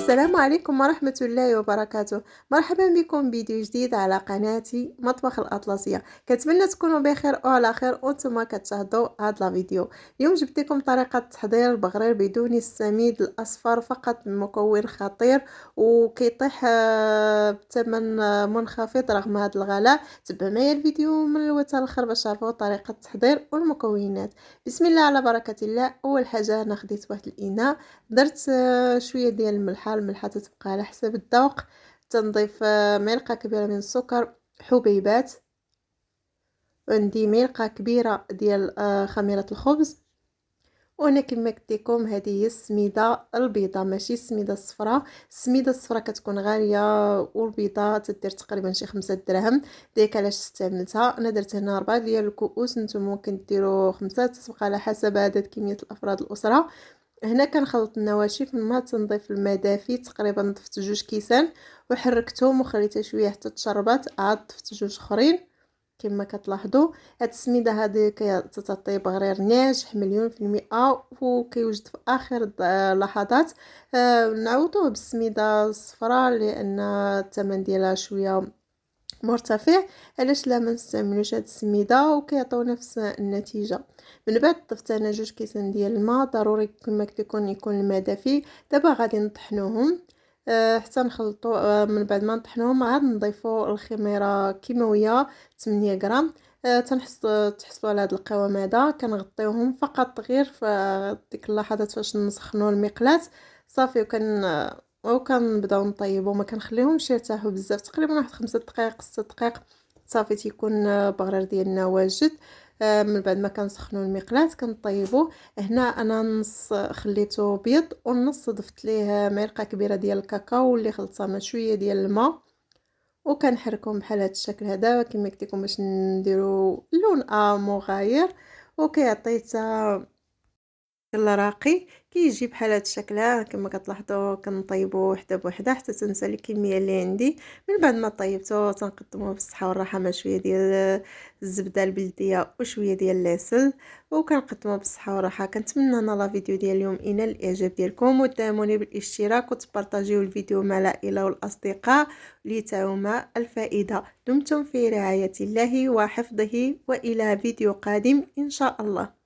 السلام عليكم ورحمة الله وبركاته. مرحبا بكم فيديو جديد على قناتي مطبخ الأطلسية. كنتمنى تكونوا بخير وعلى خير وانتم كتشاهدوا هذا الفيديو. اليوم جبت لكم طريقة تحضير البغرير بدون السميد الأصفر، فقط مكون خطير وكيطيح بثمن منخفض رغم هذا الغلاء. تبع معايا الفيديو من الاول حتى الاخر باش تعرفوا طريقة التحضير والمكونات. بسم الله على بركة الله. اول حاجة انا خديت واحد الاناء، درت شويه ديال الملحه تتبقى على حسب الذوق. تنضيف معلقه كبيره من السكر، حبيبات، عندي معلقه كبيره ديال خميره الخبز. وهنا كما قلت لكم هذه هي السميده البيضاء ماشي السميده الصفراء. السميده الصفراء كتكون غاليه والبيضاء تدير تقريبا شي 5 دراهم. ديك علاش استعملتها. انا درت هنا 4 ديال الكؤوس، نتوما ممكن ديروا 5، تبقى على حسب عدد كميه الافراد الاسره. هنا كنخلط النواشف من الماء، تنضيف الماء دافي، تقريبا ضفت 2 كيسان وحركتهم وخليتها شويه حتى تشربات، عاد ضفت 2 اخرين. كما كتلاحظوا هاد السميده هذه كتعطي بغرير ناجح مليون في المئة وكيوجد في اخر لحظات. نعوضوه بالسميده الصفراء لان الثمن ديالها شويه مرتفع. علاش لا ما نستعملوش هاد السميده وكيعطيو نفس النتيجه. من بعد ضفت انا 2 كيسان ديال الماء، ضروري كما قلت لكم يكون الماء دافي. دابا غادي نطحنوهم حتى نخلطوا. من بعد ما نطحنوهم عاد نضيفوا الخميره كيماويه 8 غرام. تحصلوا على هذا القوام هذا. كنغطيوهم فقط غير في ديك اللحظات فاش نسخنوا المقلاة صافي. وكنبداو نطيبوا، ما كنخليهمش يرتاحوا بزاف، تقريبا واحد 5 دقائق 6 دقائق صافي تيكون البغرير ديالنا واجد. من بعد ما كنسخنوا المقلاة كنطيبوا. هنا انا نص خليته بيض والنص ضفت ليه معلقه كبيره ديال الكاكاو اللي خلطتها مع شويه ديال الماء وكنحركهم بحال هذا الشكل هذا كما قلت لكم باش نديروا لون مغاير وكيعطي حتى راقي. كيجي بحال هذا الشكل كما كتلاحظوا. كنطيبوا وحده بوحده حتى تنسى الكميه اللي عندي. من بعد ما طيبته تنقدموه بالصحه والراحه مع شويه ديال الزبده البلديه وشويه ديال العسل وكنقدموه بالصحه والراحه. كنتمنى ان لا فيديو ديال اليوم ينال الاعجاب ديالكم وتدعموني بالاشتراك وتبارطاجيو الفيديو مع العائله والاصدقاء لتعم الفائده. دمتم في رعايه الله وحفظه والى فيديو قادم ان شاء الله.